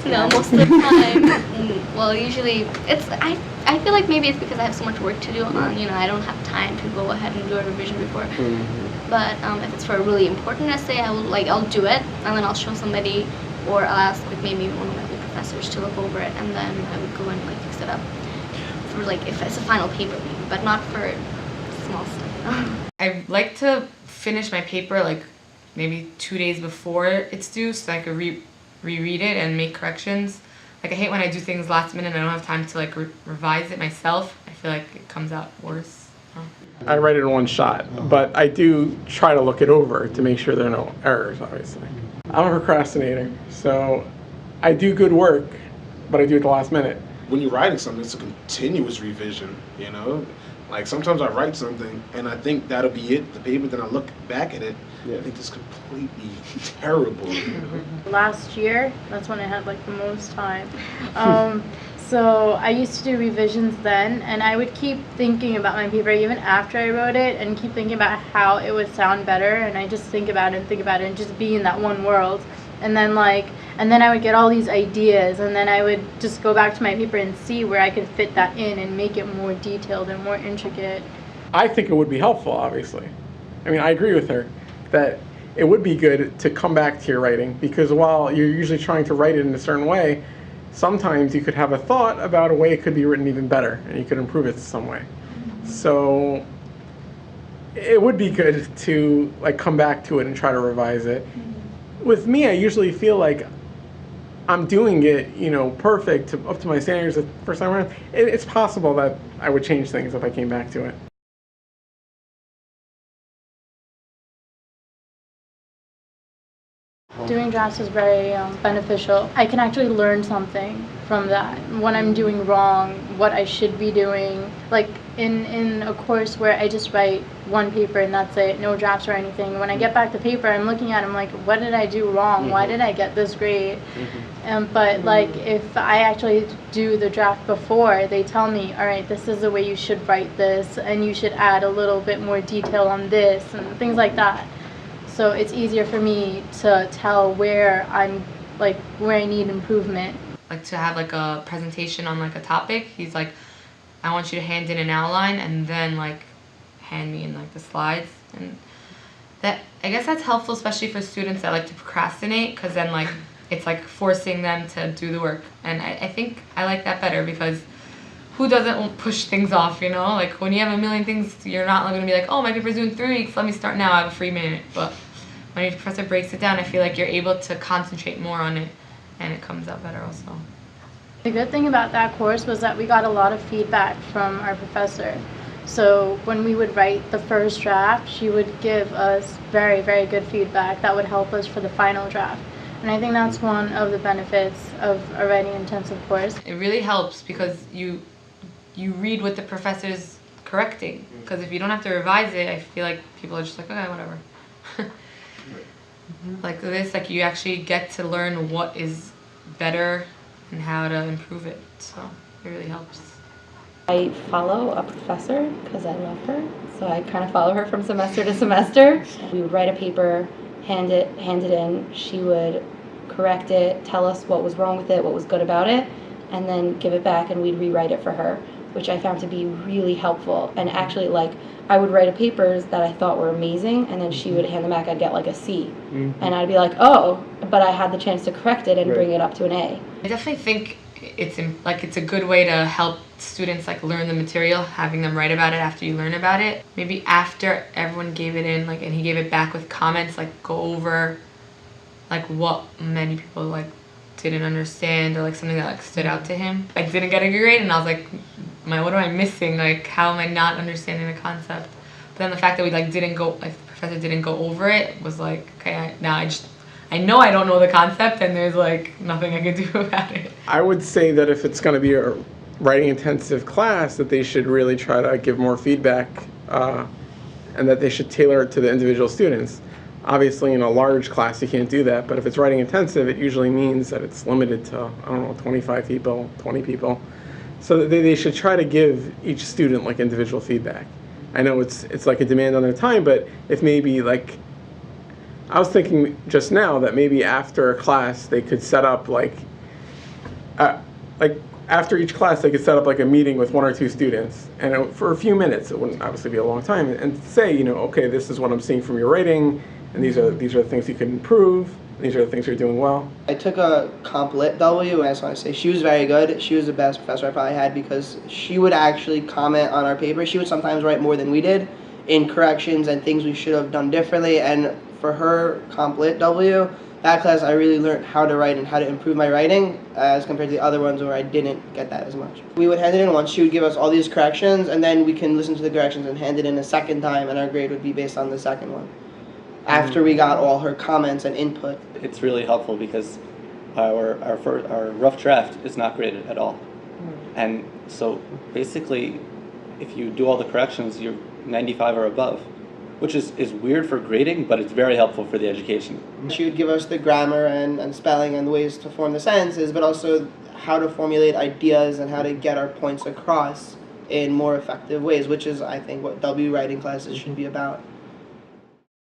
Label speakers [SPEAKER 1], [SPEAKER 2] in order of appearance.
[SPEAKER 1] No, most of the time. Well, usually I feel like maybe it's because I have so much work to do on, I don't have time to go ahead and do a revision before. But if it's for a really important essay, I'll do it, and then I'll show somebody, or I'll ask like maybe one of my other professors to look over it, and then I would go and like fix it up for like if it's a final paper maybe, but not for small stuff.
[SPEAKER 2] I like to finish my paper like maybe 2 days before it's due, so I could reread it and make corrections. Like I hate when I do things last minute and I don't have time to like revise it myself. I feel like it comes out worse.
[SPEAKER 3] I write it in one shot, but I do try to look it over to make sure there are no errors, obviously. I'm a procrastinator, so I do good work, but I do it at the last minute.
[SPEAKER 4] When you're writing something, it's a continuous revision, Like sometimes I write something and I think that'll be it, the paper, then I look back at it, I think it's completely terrible.
[SPEAKER 5] Last year, that's when I had like the most time. So I used to do revisions then, and I would keep thinking about my paper even after I wrote it, and keep thinking about how it would sound better, and I just think about it and just be in that one world. And then I would get all these ideas, and then I would just go back to my paper and see where I could fit that in and make it more detailed and more intricate.
[SPEAKER 3] I think it would be helpful, obviously. I mean, I agree with her that it would be good to come back to your writing, because while you're usually trying to write it in a certain way, sometimes you could have a thought about a way it could be written even better, and you could improve it some way. So it would be good to like come back to it and try to revise it. With me, I usually feel like I'm doing it, perfect, up to my standards the first time around. It's possible that I would change things if I came back to it.
[SPEAKER 5] Doing drafts is very beneficial. I can actually learn something from that. When I'm doing wrong, what I should be doing. Like in a course where I just write one paper and that's it, no drafts or anything. When I get back the paper, I'm looking at it, I'm like, what did I do wrong? Why did I get this grade? But like if I actually do the draft before, they tell me, all right, this is the way you should write this, and you should add a little bit more detail on this and things like that. So it's easier for me to tell where I need improvement.
[SPEAKER 2] Like to have like a presentation on like a topic, he's like, I want you to hand in an outline and then like hand me in like the slides. And that, I guess that's helpful, especially for students that like to procrastinate, because then like it's like forcing them to do the work. And I think I like that better, because who doesn't push things off, Like when you have a million things, you're not going to be like, oh, my paper's due in 3 weeks, let me start now, I have a free minute. But when your professor breaks it down, I feel like you're able to concentrate more on it, and it comes out better also.
[SPEAKER 5] The good thing about that course was that we got a lot of feedback from our professor. So when we would write the first draft, she would give us very, very good feedback that would help us for the final draft. And I think that's one of the benefits of a writing intensive course.
[SPEAKER 2] It really helps because you read what the professor's correcting. Because if you don't have to revise it, I feel like people are just like, okay, whatever. Like this, like you actually get to learn what is better and how to improve it. So it really helps.
[SPEAKER 6] I follow a professor because I love her, so I kind of follow her from semester to semester. We would write a paper, hand it in, she would correct it, tell us what was wrong with it, what was good about it, and then give it back and we'd rewrite it for her, which I found to be really helpful. And actually, like, I would write papers that I thought were amazing, and then she would hand them back, I'd get like a C. And I'd be like, oh, but I had the chance to correct it and bring it up to an A.
[SPEAKER 2] I definitely think it's a good way to help students like learn the material, having them write about it after you learn about it. Maybe after everyone gave it in, like, and he gave it back with comments, like go over like what many people like didn't understand, or like something that like stood out to him. I didn't get a good grade, and I was like, what am I missing? Like, how am I not understanding the concept? But then the fact that we like the professor didn't go over it was like, okay, I know I don't know the concept, and there's like nothing I can do about it.
[SPEAKER 3] I would say that if it's going to be a writing intensive class, that they should really try to give more feedback, and that they should tailor it to the individual students. Obviously, in a large class, you can't do that, but if it's writing intensive, it usually means that it's limited to, 25 people, 20 people. So that they should try to give each student like individual feedback. I know it's like a demand on their time, but if maybe like I was thinking just now that maybe after a class they could set up like after each class they could set up like a meeting with 1 or 2 students, and for a few minutes, it wouldn't obviously be a long time, and say, you know, okay, this is what I'm seeing from your writing, and these are the things you can improve. These are the things you're doing well.
[SPEAKER 7] I took a comp lit W, and I just want to say she was very good. She was the best professor I probably had because she would actually comment on our paper. She would sometimes write more than we did in corrections and things we should have done differently. And for her comp lit W, that class I really learned how to write and how to improve my writing as compared to the other ones where I didn't get that as much. We would hand it in once. She would give us all these corrections, and then we can listen to the corrections and hand it in a second time, and our grade would be based on the second one after we got all her comments and input.
[SPEAKER 8] It's really helpful because our rough draft is not graded at all. And so basically, if you do all the corrections, you're 95 or above, which is weird for grading, but it's very helpful for the education.
[SPEAKER 7] She would give us the grammar and spelling and ways to form the sentences, but also how to formulate ideas and how to get our points across in more effective ways, which is, I think, what W writing classes should be about.